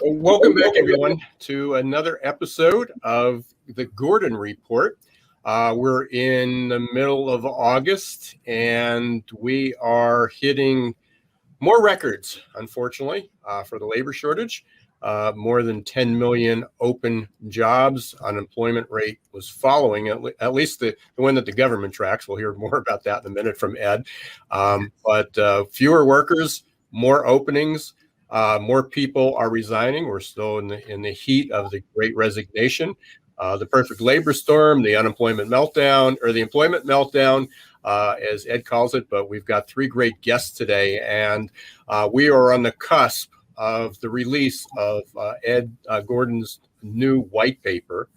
Well, welcome back, everyone, to another episode of the Gordon Report. We're in the middle of August, and we are hitting more records, unfortunately, for the labor shortage. More than 10 million open jobs. Unemployment rate was following, at least the one that the government tracks. We'll hear more about that in a minute from Ed. But fewer workers, more openings. More people are resigning. We're still in the heat of the Great Resignation, the perfect labor storm, the unemployment meltdown, or the employment meltdown, as Ed calls it. But we've got three great guests today, and we are on the cusp of the release of Ed Gordon's new white paper,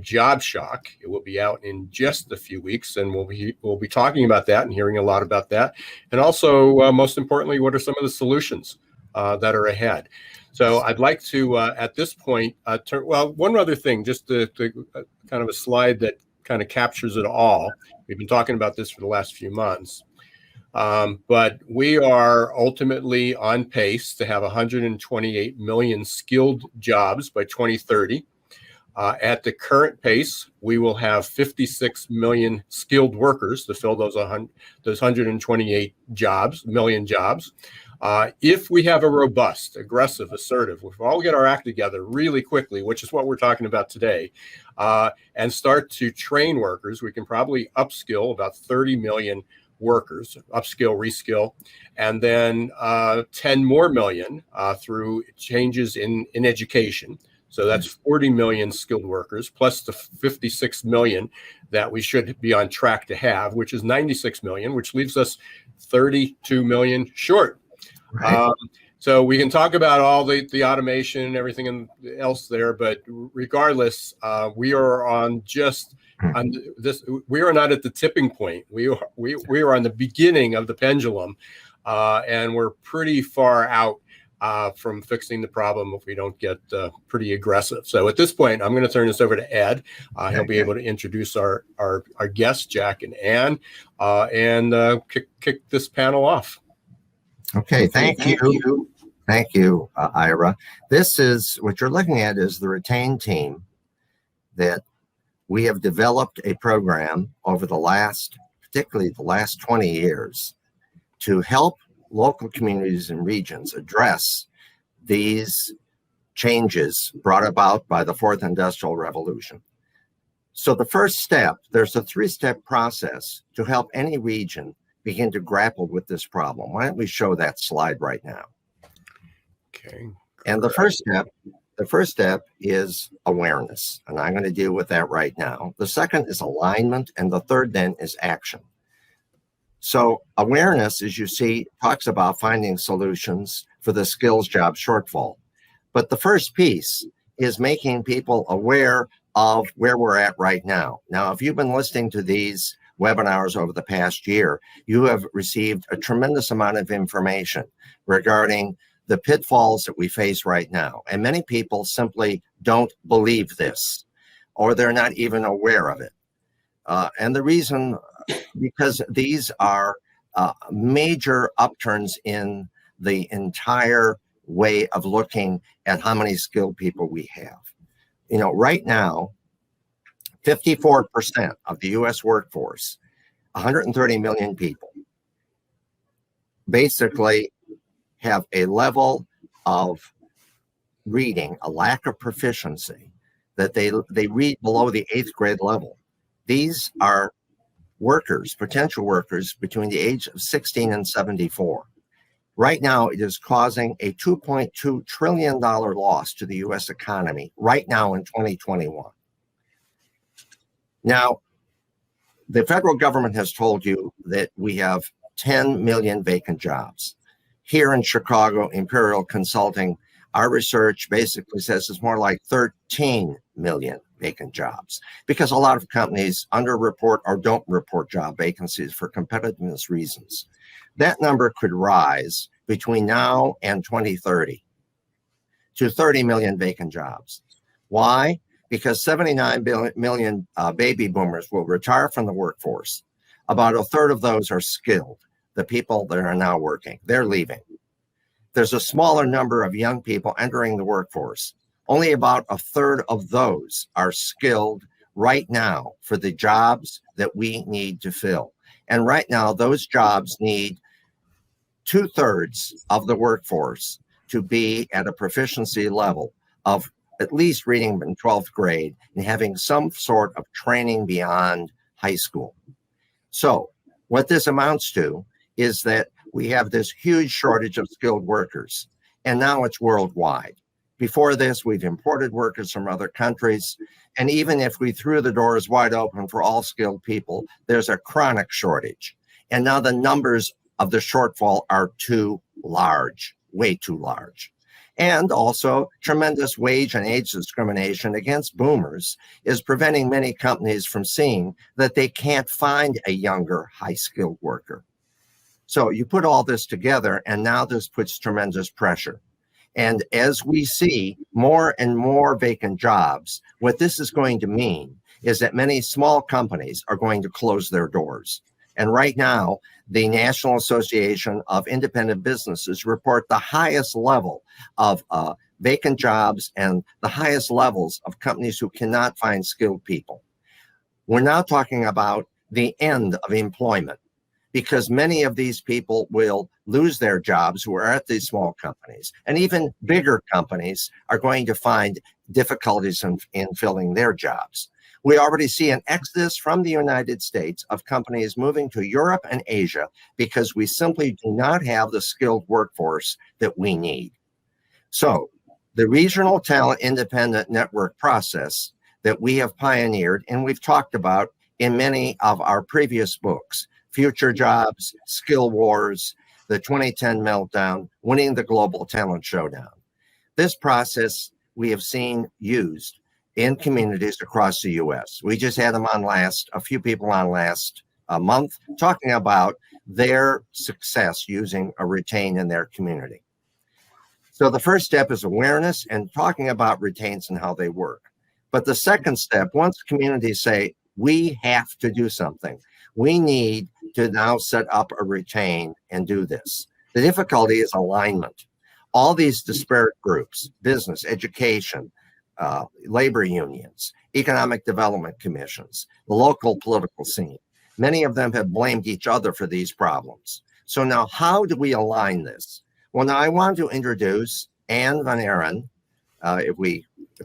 Job Shock. It will be out in just a few weeks, and we'll be talking about that and hearing a lot about that, and also most importantly, what are some of the solutions that are ahead. So I'd like to, at this point, one other thing, just to kind of a slide that kind of captures it all. We've been talking about this for the last few months, but we are ultimately on pace to have 128 million skilled jobs by 2030. At the current pace, we will have 56 million skilled workers to fill those 128 million jobs. If we have a robust, aggressive, assertive, if we all get our act together really quickly, which is what we're talking about today, and start to train workers, we can probably upskill about 30 million workers, upskill, reskill, and then 10 more million through changes in education. So that's 40 million skilled workers, plus the 56 million that we should be on track to have, which is 96 million, which leaves us 32 million short. Right. So we can talk about all the automation and everything else there, but regardless, we are on this. We are not at the tipping point. We are on the beginning of the pendulum, and we're pretty far out from fixing the problem if we don't get pretty aggressive. So at this point, I'm going to turn this over to Ed. He'll be able to introduce our guests, Jack and Ann, and kick this panel off. Okay, thank you. Thank you, Ira. This is what you're looking at is the retained team that we have developed a program over particularly the last 20 years to help local communities and regions address these changes brought about by the Fourth Industrial Revolution. So the first step, there's a three-step process to help any region begin to grapple with this problem. Why don't we show that slide right now? Okay. And the first step is awareness, and I'm going to deal with that right now. The second is alignment, and the third then is action. So awareness, as you see, talks about finding solutions for the skills job shortfall. But the first piece is making people aware of where we're at right now. Now, if you've been listening to these webinars over the past year, you have received a tremendous amount of information regarding the pitfalls that we face right now. And many people simply don't believe this, or they're not even aware of it. And the reason, because these are major upturns in the entire way of looking at how many skilled people we have. You know, right now, 54% of the U.S. workforce, 130 million people, basically have a level of reading, a lack of proficiency, that they read below the 8th grade level. These are workers, potential workers, between the age of 16 and 74. Right now, it is causing a $2.2 trillion loss to the U.S. economy right now in 2021. Now, the federal government has told you that we have 10 million vacant jobs. Here in Chicago, Imperial Consulting, our research basically says it's more like 13 million vacant jobs, because a lot of companies underreport or don't report job vacancies for competitiveness reasons. That number could rise between now and 2030 to 30 million vacant jobs. Why? Because 79 million baby boomers will retire from the workforce. About a third of those are skilled. The people that are now working, they're leaving. there's a smaller number of young people entering the workforce. Only about a third of those are skilled right now for the jobs that we need to fill. And right now, those jobs need 2/3 of the workforce to be at a proficiency level of at least reading in 12th grade and having some sort of training beyond high school. So what this amounts to is that we have this huge shortage of skilled workers, and now it's worldwide. Before this, we've imported workers from other countries, and even if we threw the doors wide open for all skilled people, there's a chronic shortage. And now the numbers of the shortfall are too large, way too large. And also, tremendous wage and age discrimination against boomers is preventing many companies from seeing that they can't find a younger, high-skilled worker. So you put all this together, and now this puts tremendous pressure. And as we see more and more vacant jobs, what this is going to mean is that many small companies are going to close their doors. And right now, the National Association of Independent Businesses report the highest level of vacant jobs and the highest levels of companies who cannot find skilled people. We're now talking about the end of employment, because many of these people will lose their jobs who are at these small companies, and even bigger companies are going to find difficulties in filling their jobs. We already see an exodus from the United States of companies moving to Europe and Asia because we simply do not have the skilled workforce that we need. So the regional talent independent network process that we have pioneered and we've talked about in many of our previous books, Future Jobs, Skill Wars, the 2010 Meltdown, Winning the Global Talent Showdown. This process we have seen used in communities across the U.S. We just had them on a few people on last month, talking about their success using a retain in their community. So the first step is awareness and talking about retains and how they work. But the second step, once communities say, we have to do something, we need to now set up a retain and do this. The difficulty is alignment. All these disparate groups, business, education, labor unions, economic development commissions, the local political scene, many of them have blamed each other for these problems. So now how do we align this? Well, now I want to introduce Ann Van Eron, if we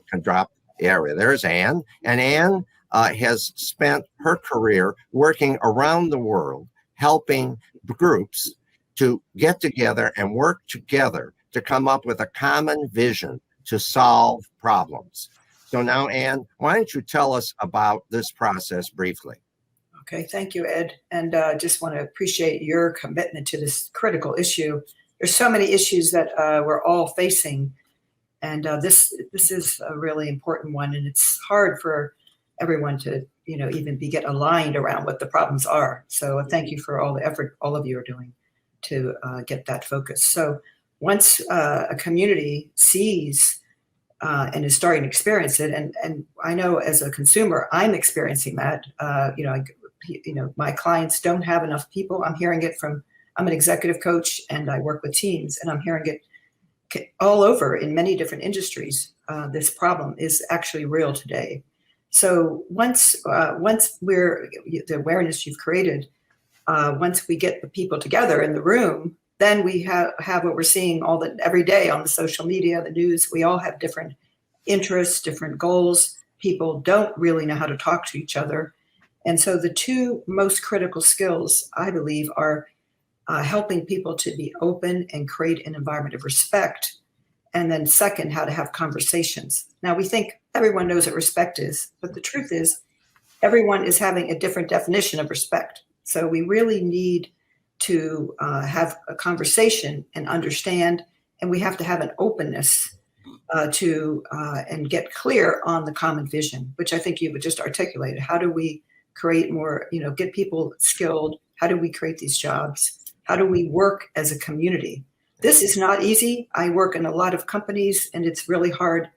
can drop the area. There's Ann, and Ann has spent her career working around the world, helping groups to get together and work together to come up with a common vision to solve problems. So now, Ann, why don't you tell us about this process briefly? Okay, thank you, Ed. And just want to appreciate your commitment to this critical issue. There's so many issues that we're all facing, and this is a really important one. And it's hard for everyone to, even get aligned around what the problems are. So thank you for all the effort all of you are doing to get that focus. So once a community sees and is starting to experience it, and I know as a consumer, I'm experiencing that. My clients don't have enough people. I'm hearing it from, I'm an executive coach and I work with teams, and I'm hearing it all over in many different industries. This problem is actually real today. So once the awareness you've created, once we get the people together in the room, then we have what we're seeing every day on the social media, the news. We all have different interests, different goals. People don't really know how to talk to each other. And so the two most critical skills, I believe, are helping people to be open and create an environment of respect. And then second, how to have conversations. Now, we think everyone knows what respect is, but the truth is everyone is having a different definition of respect. So we really need to have a conversation and understand, and we have to have an openness and get clear on the common vision, which I think you just articulated. How do we create more, get people skilled? How do we create these jobs? How do we work as a community? This is not easy. I work in a lot of companies, and it's really hard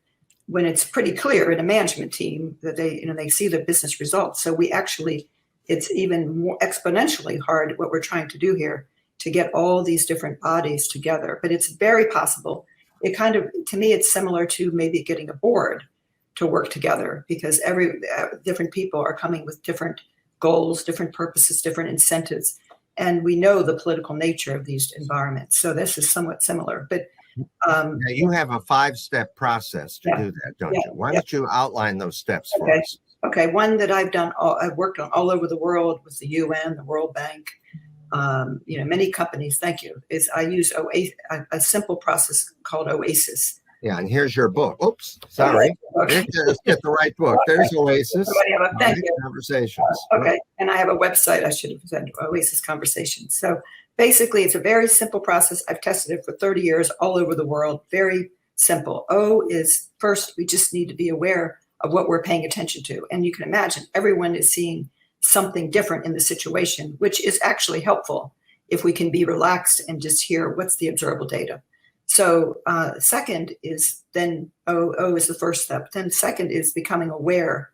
when it's pretty clear in a management team that they see the business results. So it's even more exponentially hard what we're trying to do here to get all these different bodies together. But it's very possible. It kind of, to me, it's similar to maybe getting a board to work together, because different people are coming with different goals, different purposes, different incentives. And we know the political nature of these environments. So this is somewhat similar. But now you have a 5-step process to do that, don't you? Why don't you outline those steps for us? Okay, one that I've worked on all over the world with the UN, the World Bank, many companies. Thank you. Is I use a simple process called OASIS. Yeah, and here's your book. Oops, sorry. Okay. Let's get the right book. There's OASIS. Thank you. Conversations. Okay, and I have a website. I should have said OASIS Conversations. So basically, it's a very simple process. I've tested it for 30 years all over the world. Very simple. O is first, we just need to be aware of what we're paying attention to. And you can imagine everyone is seeing something different in the situation, which is actually helpful if we can be relaxed and just hear what's the observable data. So second is then O is the first step. Then second is becoming aware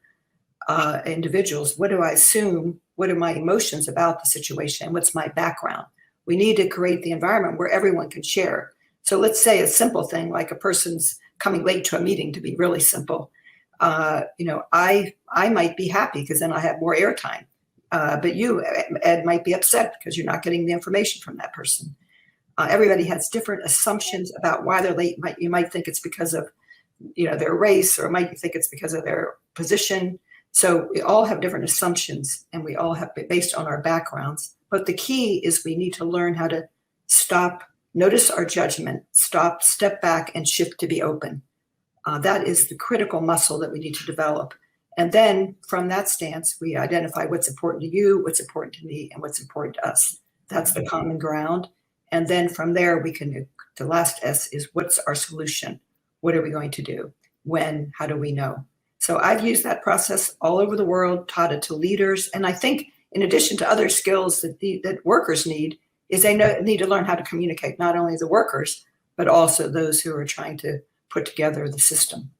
individuals. What do I assume? What are my emotions about the situation? What's my background? We need to create the environment where everyone can share. So let's say a simple thing like a person's coming late to a meeting, to be really simple. I might be happy because then I have more airtime. But you, Ed, might be upset because you're not getting the information from that person. Everybody has different assumptions about why they're late. You might think it's because of, their race, or might think it's because of their position. So we all have different assumptions, and we all have based on our backgrounds. But the key is we need to learn how to stop, notice our judgment, step back, and shift to be open. That is the critical muscle that we need to develop. And then from that stance, we identify what's important to you, what's important to me, and what's important to us. That's the common ground. And then from there, the last S is what's our solution? What are we going to do? When? How do we know? So I've used that process all over the world, taught it to leaders. And I think in addition to other skills that workers need, is they need to learn how to communicate, not only the workers, but also those who are trying to put together the system.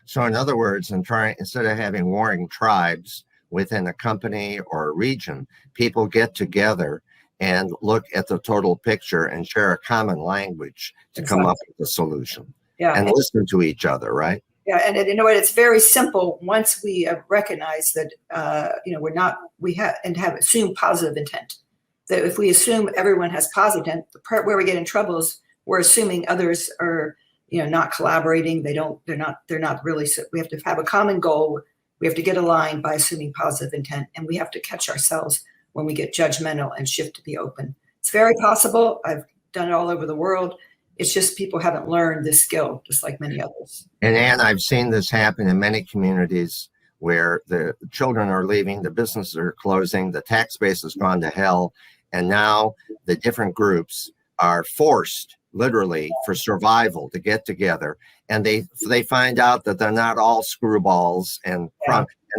So in other words, instead of having warring tribes within a company or a region, people get together and look at the total picture and share a common language to come up with a solution. Yeah, and listen to each other, right? Yeah, and it's very simple once we recognize that have assumed positive intent. That if we assume everyone has positive intent, the part where we get in trouble is we're assuming others are not collaborating. They're not really. We have to have a common goal. We have to get aligned by assuming positive intent, and we have to catch ourselves when we get judgmental and shift to be open. It's very possible. I've done it all over the world. It's just people haven't learned this skill, just like many others. And Ann, I've seen this happen in many communities where the children are leaving, the businesses are closing, the tax base has gone to hell, and now the different groups are forced, literally, for survival to get together. And they find out that they're not all screwballs and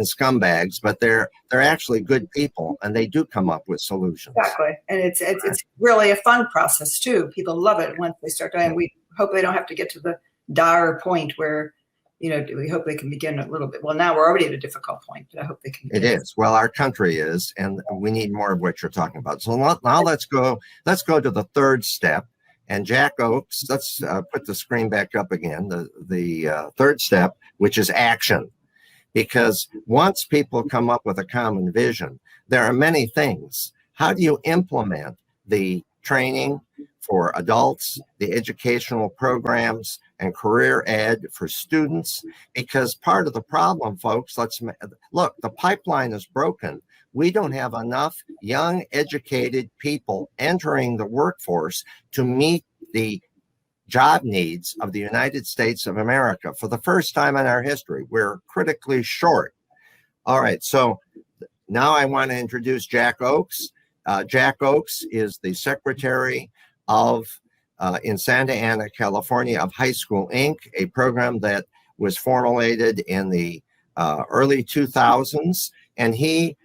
scumbags, but they're actually good people, and they do come up with solutions. Exactly, and it's really a fun process too. People love it once they start doing. We hope they don't have to get to the dire point where, we hope they can begin a little bit. Well, now we're already at a difficult point, but I hope they can. It is. Well, our country is, and we need more of what you're talking about. So now let's go to the third step. And Jack Oakes, let's put the screen back up again. The third step, which is action. Because once people come up with a common vision, there are many things. How do you implement the training for adults, the educational programs, and career ed for students? Because part of the problem, folks, look, the pipeline is broken. We don't have enough young, educated people entering the workforce to meet the job needs of the United States of America. For the first time in our history, we're critically short. All right, so now I want to introduce Jack Oakes. Jack Oakes is the secretary of, in Santa Ana, California, of High School Inc., a program that was formulated in the early 2000s. And he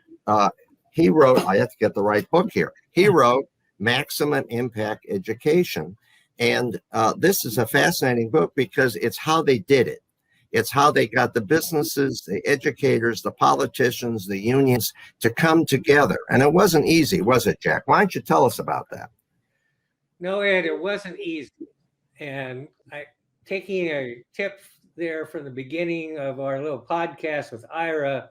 wrote, I have to get the right book here. He wrote Maximum Impact Education. And this is a fascinating book because it's how they did it. It's how they got the businesses, the educators, the politicians, the unions to come together. And it wasn't easy, was it, Jack? Why don't you tell us about that? No, Ed, it wasn't easy. And taking a tip there from the beginning of our little podcast with Ira,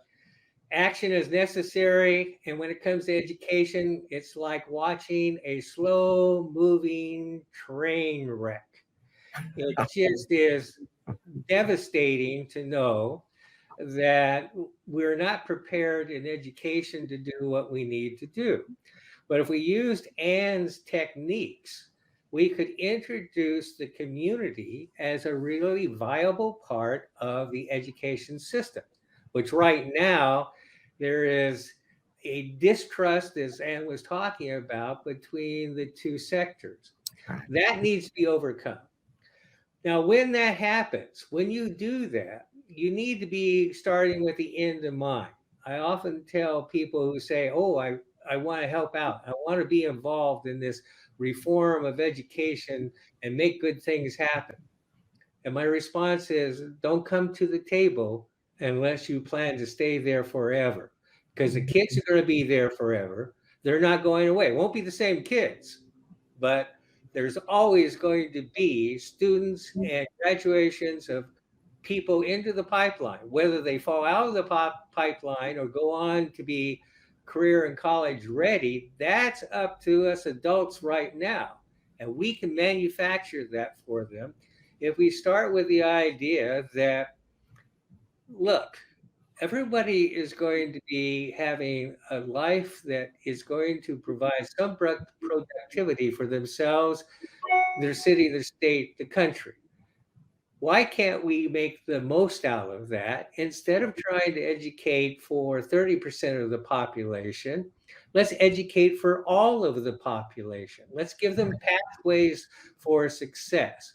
action is necessary. And when it comes to education, it's like watching a slow moving train wreck. It just is devastating to know that we're not prepared in education to do what we need to do. But if we used Ann's techniques, we could introduce the community as a really viable part of the education system, which right now there is a distrust, as Ann was talking about, between the two sectors. That needs to be overcome. Now, when that happens, when you do that, you need to be starting with the end in mind. I often tell people who say, "Oh, I want to help out. I want to be involved in this reform of education and make good things happen." And my response is, don't come to the table unless you plan to stay there forever. Because the kids are going to be there forever. They're not going away. It won't be the same kids, but there's always going to be students and graduations of people into the pipeline, whether they fall out of the pipeline or go on to be career and college ready. That's up to us adults right now. And we can manufacture that for them if we start with the idea that, look, everybody is going to be having a life that is going to provide some productivity for themselves, their city, their state, the country. Why can't we make the most out of that instead of trying to educate for 30% of the population? Let's educate for all of the population. Let's give them pathways for success.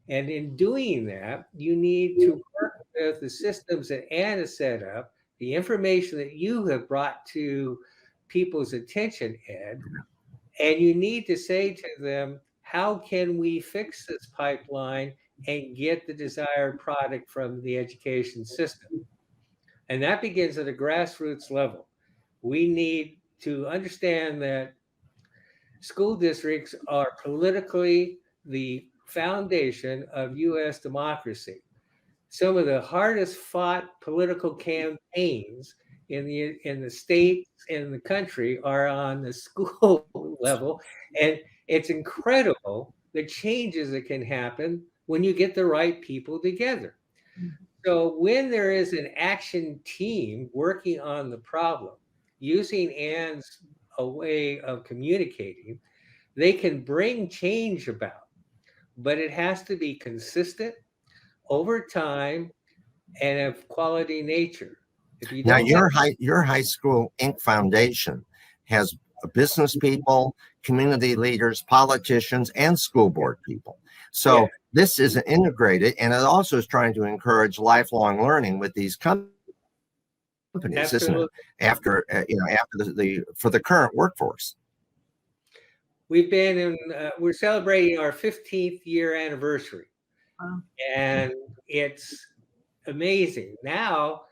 And in doing that, you need to work with the systems that Ann has set up, the information that you have brought to people's attention, Ed, and you need to say to them, how can we fix this pipeline and get the desired product from the education system? And that begins at a grassroots level. We need to understand that school districts are politically the foundation of U.S. democracy. Some of the hardest fought political campaigns in the states and the country are on the school level, and it's incredible the changes that can happen when you get the right people together. So when there is an action team working on the problem, using Ann's a way of communicating, they can bring change about, but it has to be consistent over time and of quality nature. If you Now, don't your high school Inc. Foundation has business people, community leaders, politicians, and school board people. So this is integrated, and it also is trying to encourage lifelong learning with these companies, isn't it? After for the current workforce. We've been in. We're celebrating our 15th year anniversary, and it's amazing. Now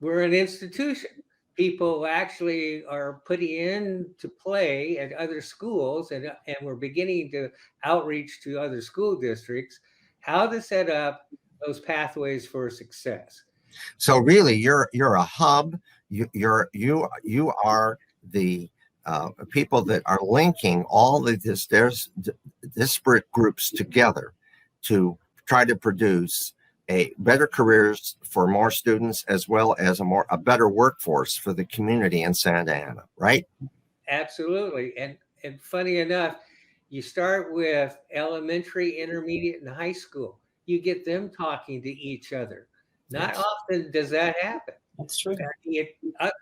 we're an institution. People actually are putting into play at other schools, and we're beginning to outreach to other school districts how to set up those pathways for success. So really, you're a hub. You are the people that are linking all of this disparate groups together to try to produce a better careers for more students, as well as a better workforce for the community in Santa Ana, right? Absolutely. And funny enough, you start with elementary, intermediate, and high school. You get them talking to each other. Not often does that happen. That's true.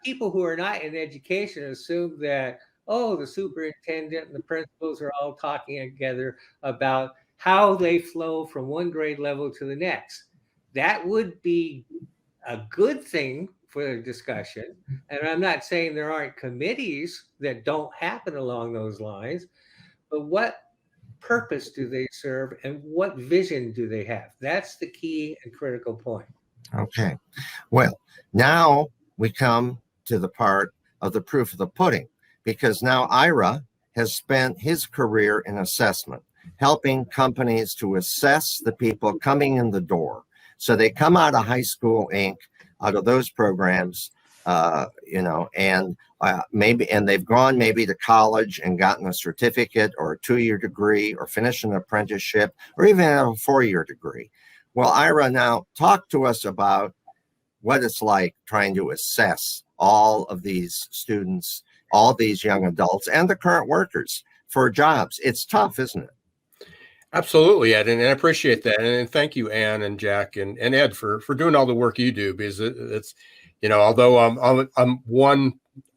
People who are not in education assume that, oh, the superintendent and the principals are all talking together about how they flow from one grade level to the next. That would be a good thing for the discussion. And I'm not saying there aren't committees that don't happen along those lines, but what purpose do they serve and what vision do they have? That's the key and critical point. Okay. Well, now we come to the part of the proof of the pudding, because now Ira has spent his career in assessment, helping companies to assess the people coming in the door. So they come out of high school, Inc., out of those programs, and they've gone maybe to college and gotten a certificate or a 2-year degree or finished an apprenticeship or even a 4-year degree. Well, Ira, now talk to us about what it's like trying to assess all of these students, all these young adults, and the current workers for jobs. It's tough, isn't it? Absolutely, Ed, and I appreciate that, and thank you, Ann and Jack and Ed for doing all the work you do, because it's, although I'm one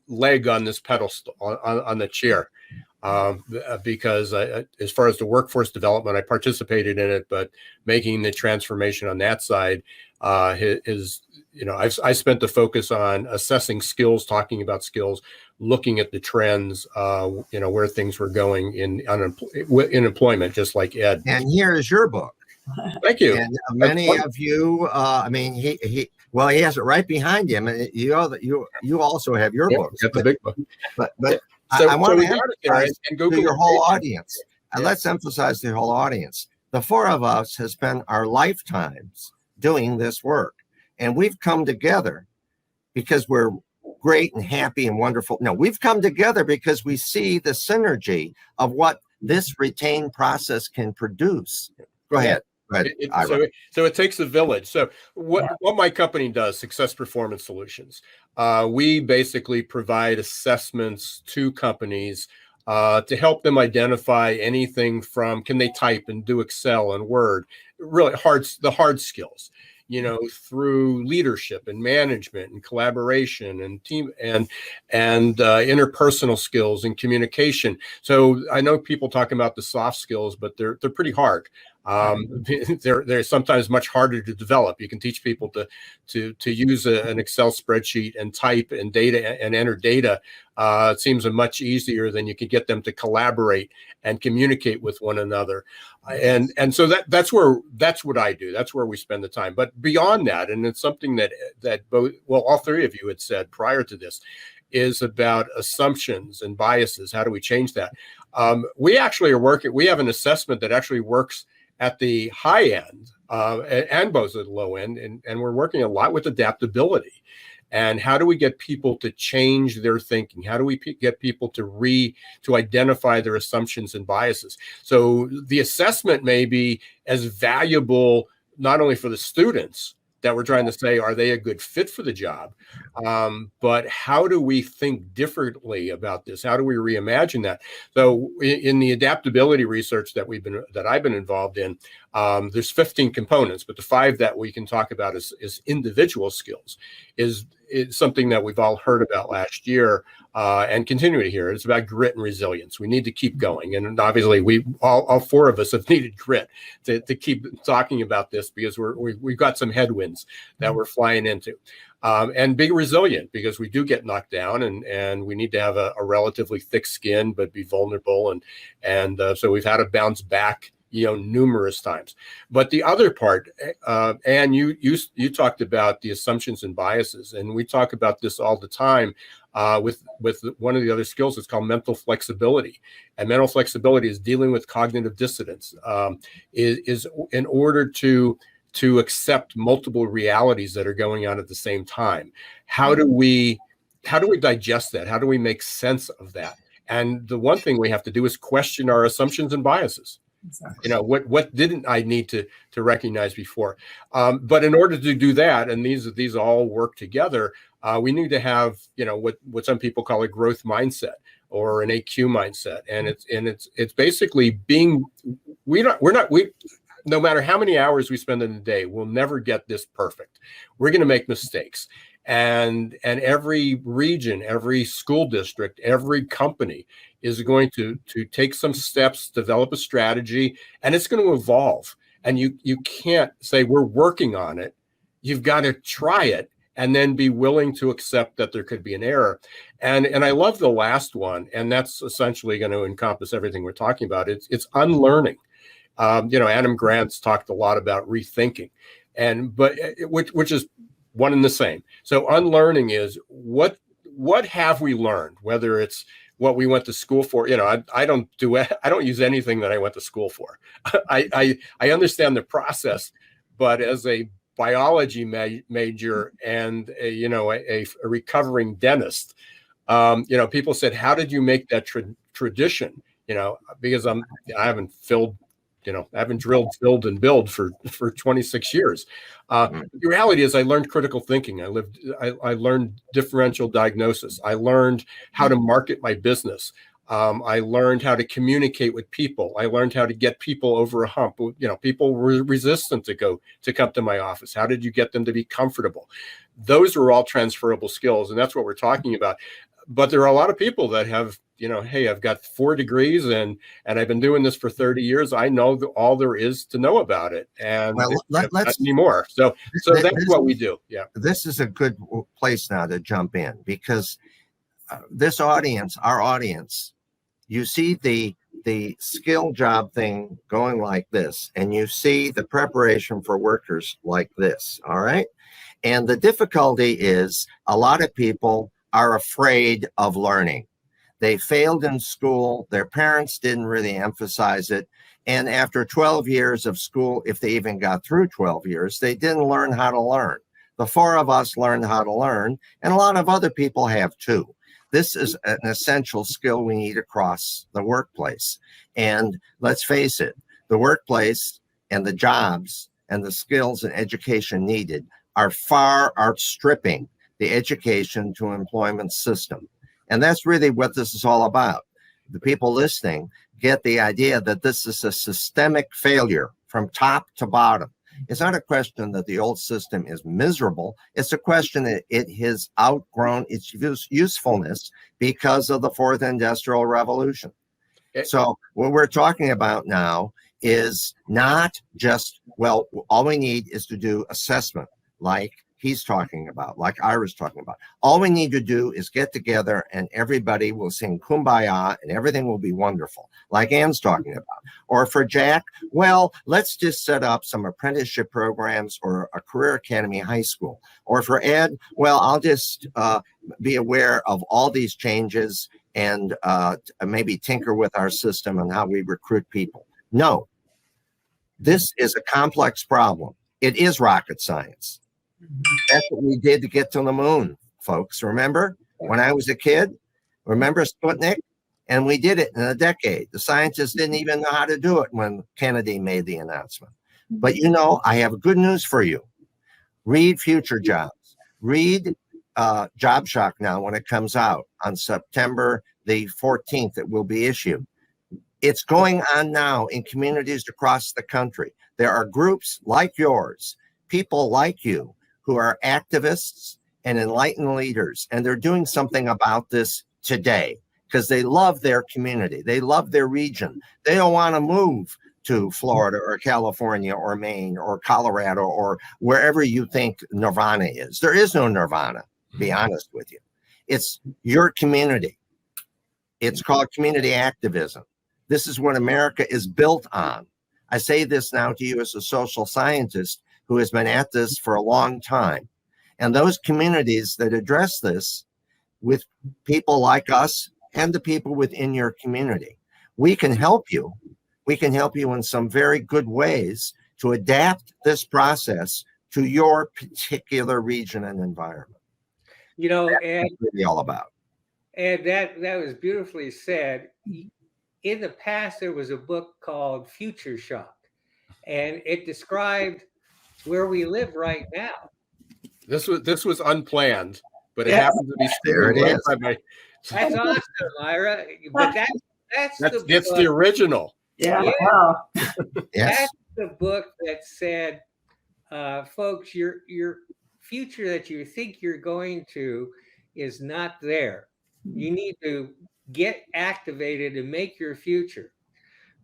leg on this pedestal on the chair, because as far as the workforce development, I participated in it, but making the transformation on that side is, I spent the focus on assessing skills, talking about skills, looking at the trends, where things were going in employment, just like Ed. And here is your book. Thank you. And many of you, he has it right behind him, and you also have your book. Got the big book. But So I want to emphasize and Google to your whole audience. And let's emphasize the whole audience. The four of us has spent our lifetimes doing this work, and we've come together because we're great and happy and wonderful. No, we've come together because we see the synergy of what this retained process can produce. Go ahead. So it takes a village. So what my company does, Success Performance Solutions, we basically provide assessments to companies to help them identify anything from, can they type and do Excel and Word, really the hard skills, through leadership and management and collaboration and team and interpersonal skills and communication. So I know people talking about the soft skills, but they're pretty hard. They're sometimes much harder to develop. You can teach people to use an Excel spreadsheet and type and data and enter data. It seems much easier than you could get them to collaborate and communicate with one another. And so that's what I do. That's where we spend the time. But beyond that, and it's something that all three of you had said prior to this, is about assumptions and biases. How do we change that? We actually are working. We have an assessment that actually works at the high end and both at the low end, and we're working a lot with adaptability. And how do we get people to change their thinking? How do we get people to identify their assumptions and biases? So the assessment may be as valuable not only for the students that we're trying to say, are they a good fit for the job? But how do we think differently about this? How do we reimagine that? So in the adaptability research that I've been involved in, there's 15 components, but the 5 that we can talk about is individual skills, is something that we've all heard about last year and continue to hear. It's about grit and resilience. We need to keep going. And obviously we all 4 of us have needed grit to keep talking about this, because we've got some headwinds that we're flying into. And be resilient, because we do get knocked down, and we need to have a relatively thick skin, but be vulnerable. And so we've had to bounce back, numerous times. But the other part, and you talked about the assumptions and biases, and we talk about this all the time with one of the other skills. It's called mental flexibility. And mental flexibility is dealing with cognitive dissonance, is in order to accept multiple realities that are going on at the same time. How do we digest that? How do we make sense of that? And the one thing we have to do is question our assumptions and biases. Exactly. What didn't I need to recognize before? But in order to do that, and these all work together, we need to have what some people call a growth mindset or an AQ mindset, and it's basically being no matter how many hours we spend in a day, we'll never get this perfect. We're going to make mistakes. And every region, every school district, every company is going to take some steps, develop a strategy, and it's going to evolve. And you can't say we're working on it. You've got to try it and then be willing to accept that there could be an error. And I love the last one, and that's essentially going to encompass everything we're talking about. It's unlearning. Adam Grant's talked a lot about rethinking, which is one and the same. So unlearning is what have we learned, whether it's what we went to school for. I don't use anything that I went to school for. I understand the process, but as a biology major and a recovering dentist, people said, how did you make that tradition? Because I haven't filled, I haven't filled and build for 26 years. The reality is I learned critical thinking. I learned differential diagnosis. I learned how to market my business. I learned how to communicate with people. I learned how to get people over a hump. People were resistant to come to my office. How did you get them to be comfortable? Those are all transferable skills, and that's what we're talking about. But there are a lot of people that have, hey, I've got 4 degrees and I've been doing this for 30 years. I know all there is to know about it, and let's anymore. So that's what we do. Yeah, this is a good place now to jump in, because this audience, our audience, you see the skill job thing going like this, and you see the preparation for workers like this. All right, and the difficulty is a lot of people are afraid of learning. They failed in school. Their parents didn't really emphasize it. And after 12 years of school, if they even got through 12 years, they didn't learn how to learn. The 4 of us learned how to learn, and a lot of other people have too. This is an essential skill we need across the workplace. And let's face it, the workplace and the jobs and the skills and education needed are far outstripping the education to employment system. And that's really what this is all about. The people listening get the idea that this is a systemic failure from top to bottom. It's not a question that the old system is miserable. It's a question that it has outgrown its usefulness because of the 4th Industrial Revolution. So what we're talking about now is not just, well, all we need is to do assessment like he's talking about, like Ira's talking about. All we need to do is get together and everybody will sing Kumbaya and everything will be wonderful, like Ann's talking about. Or for Jack, well, let's just set up some apprenticeship programs or a career academy high school. Or for Ed, well, I'll just be aware of all these changes and maybe tinker with our system and how we recruit people. No, this is a complex problem. It is rocket science. That's what we did to get to the moon, folks. Remember when I was a kid? Remember Sputnik? And we did it in a decade. The scientists didn't even know how to do it when Kennedy made the announcement. But I have good news for you. Read Future Jobs. Read Job Shock now when it comes out on September the 14th. It will be issued. It's going on now in communities across the country. There are groups like yours, people like you, who are activists and enlightened leaders, and they're doing something about this today because they love their community. They love their region. They don't want to move to Florida or California or Maine or Colorado or wherever you think nirvana is. There is no nirvana, to be honest with you. It's your community. It's called community activism. This is what America is built on. I say this now to you as a social scientist who has been at this for a long time. And those communities that address this with people like us and the people within your community, we can help you. We can help you in some very good ways to adapt this process to your particular region and environment. And that's really all about. And that was beautifully said. In the past, there was a book called Future Shock, and it described where we live right now. This was unplanned, but it happens to be there. It is. That's awesome, Ira. But that's the original. Yeah. Wow. Yes. That's the book that said, folks, your future that you think you're going to is not there. You need to get activated and make your future.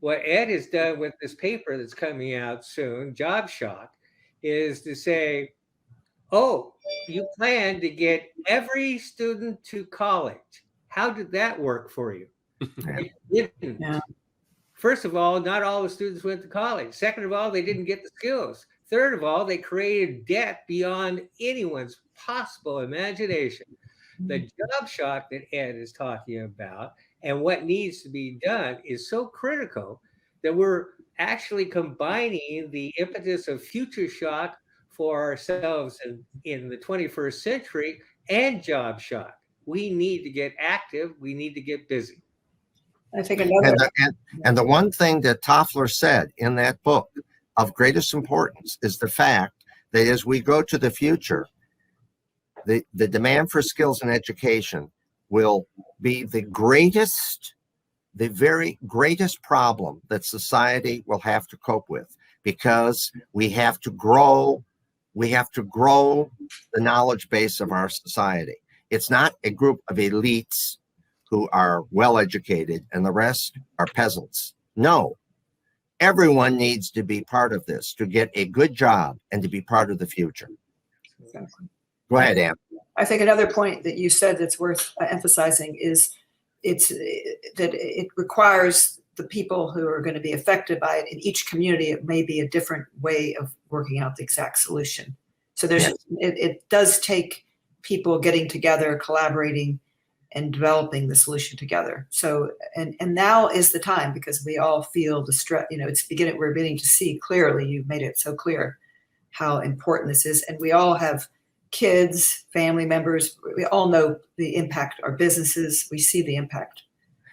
What Ed has done with this paper that's coming out soon, Job Shock, is to say, oh, you plan to get every student to college. How did that work for you? It didn't. Yeah. First of all, not all the students went to college. Second of all, they didn't get the skills. Third of all, they created debt beyond anyone's possible imagination. The job shock that Ed is talking about and what needs to be done is so critical that we're actually combining the impetus of future shock for ourselves in the 21st century and job shock. We need to get active. We need to get busy. I think another. And the one thing that Toffler said in that book of greatest importance is the fact that as we go to the future, the demand for skills and education will be the very greatest problem that society will have to cope with, because we have to grow the knowledge base of our society. It's not a group of elites who are well educated and the rest are peasants. No, everyone needs to be part of this to get a good job and to be part of the future. Exactly. Go ahead, Ann. I think another point that you said that's worth emphasizing is that it requires the people who are going to be affected by it in each community. It may be a different way of working out the exact solution. So it does take people getting together, collaborating, and developing the solution together. So, and now is the time, because we all feel the stress, we're beginning to see clearly, you've made it so clear how important this is. And we all have kids, family members, we all know the impact, our businesses, we see the impact.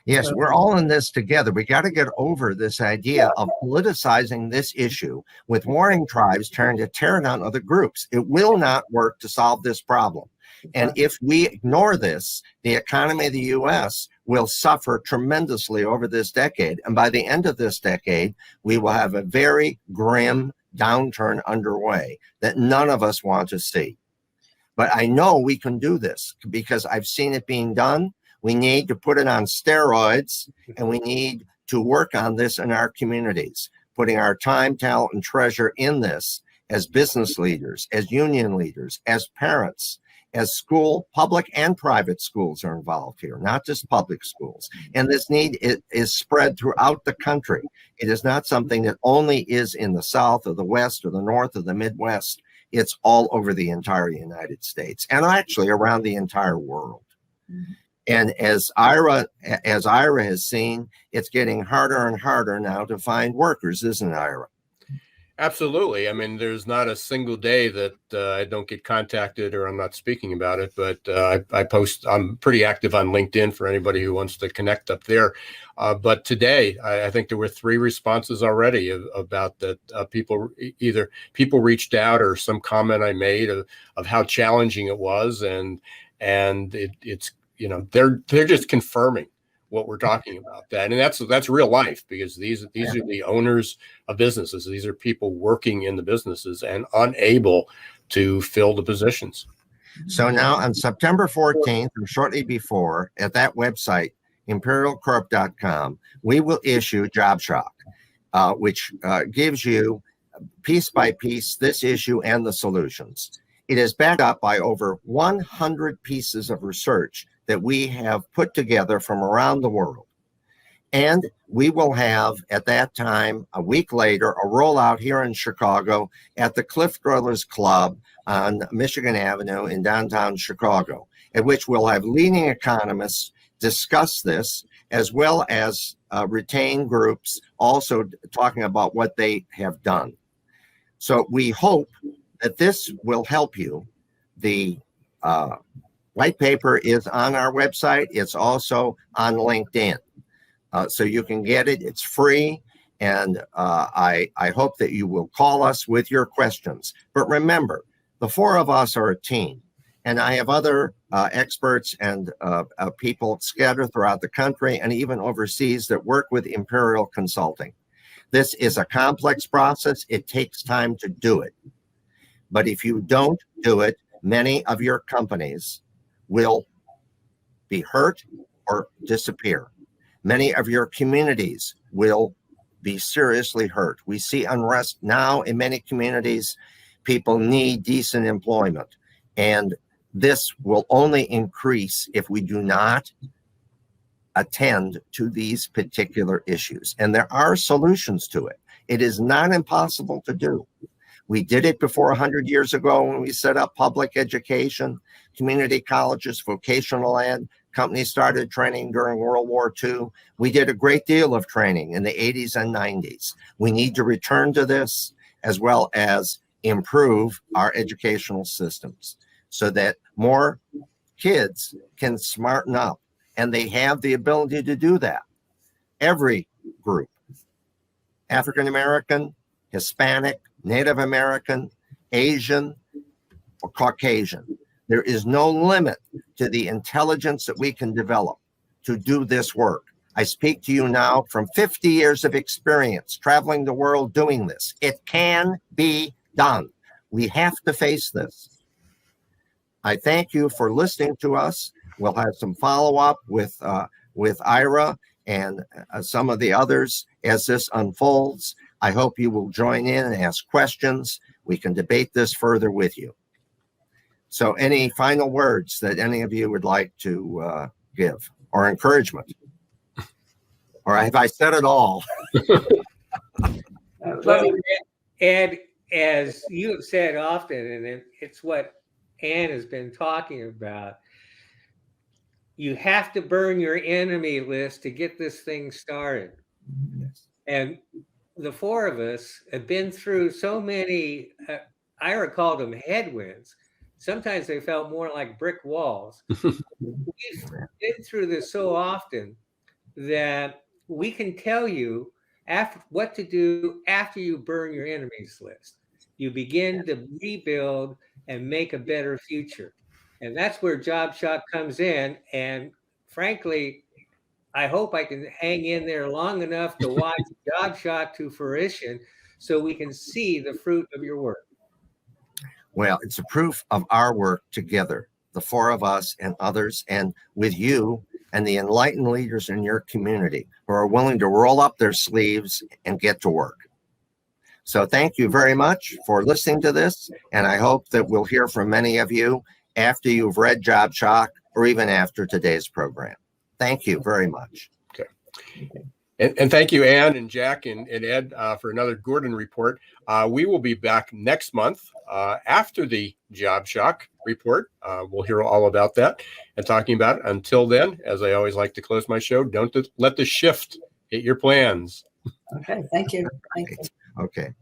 Yes, So, we're all in this together. We got to get over this idea of politicizing this issue with warring tribes trying to tear down other groups. It will not work to solve this problem. And if we ignore this, the economy of the U.S. will suffer tremendously over this decade. And by the end of this decade, we will have a very grim downturn underway that none of us want to see. But I know we can do this because I've seen it being done. We need to put it on steroids, and we need to work on this in our communities, putting our time, talent, and treasure in this as business leaders, as union leaders, as parents, as school, public and private schools are involved here, not just public schools. And this need is spread throughout the country. It is not something that only is in the South or the West or the North or the Midwest. It's all over the entire United States and actually around the entire world. Mm-hmm. And as Ira has seen, it's getting harder and harder now to find workers, isn't it, Ira? Absolutely. I mean, there's not a single day that I don't get contacted or I'm not speaking about it, but I post, I'm pretty active on LinkedIn for anybody who wants to connect up there. But today, I think there were 3 responses already about that people reached out or some comment I made of how challenging it was. And it's, they're just confirming what we're talking about, that, and that's real life, because these are the owners of businesses. These are people working in the businesses and unable to fill the positions. So now on September 14th, or shortly before, at that website, imperialcorp.com, we will issue Job Shock, which gives you piece by piece this issue and the solutions. It is backed up by over 100 pieces of research that we have put together from around the world. And we will have, at that time, a week later, a rollout here in Chicago at the Cliff Dwellers Club on Michigan Avenue in downtown Chicago, at which we'll have leading economists discuss this, as well as retained groups also talking about what they have done. So we hope that this will help you. The white paper is on our website. It's also on LinkedIn. So you can get it. It's free. And I hope that you will call us with your questions. But remember, the 4 of us are a team. And I have other experts and people scattered throughout the country and even overseas that work with Imperial Consulting. This is a complex process. It takes time to do it. But if you don't do it, many of your companies will be hurt or disappear. Many of your communities will be seriously hurt. We see unrest now in many communities. People need decent employment. And this will only increase if we do not attend to these particular issues. And there are solutions to it. It is not impossible to do. We did it before 100 years ago when we set up public education, community colleges, vocational ed, Companies started training during World War II. We did a great deal of training in the 80s and 90s. We need to return to this, as well as improve our educational systems so that more kids can smarten up, and they have the ability to do that. Every group, African American, Hispanic, Native American, Asian, or Caucasian, there is no limit to the intelligence that we can develop to do this work. I speak to you now from 50 years of experience traveling the world doing this. It can be done. We have to face this. I thank you for listening to us. We'll have some follow-up with Ira and some of the others as this unfolds. I hope you will join in and ask questions. We can debate this further with you. So any final words that any of you would like to give, or encouragement? Or have I said it all? Well, Ed, as you have said often, and it's what Ann has been talking about, you have to burn your enemy list to get this thing started. Yes. And the four of us have been through so many, Ira called them headwinds. Sometimes they felt more like brick walls. We've been through this so often that we can tell you what to do after you burn your enemies list. You begin to rebuild and make a better future. And that's where Job Shock comes in. And frankly, I hope I can hang in there long enough to watch Job Shock to fruition so we can see the fruit of your work. Well, it's a proof of our work together, the four of us and others, and with you and the enlightened leaders in your community who are willing to roll up their sleeves and get to work. So thank you very much for listening to this, and I hope that we'll hear from many of you after you've read Job Shock or even after today's program. Thank you very much. Okay. And thank you, Ann and Jack and Ed, for another Gordon report. We will be back next month after the Job Shock report. We'll hear all about that and talking about it. Until then, as I always like to close my show, don't let the shift hit your plans. Okay, thank you. Thank you. Okay.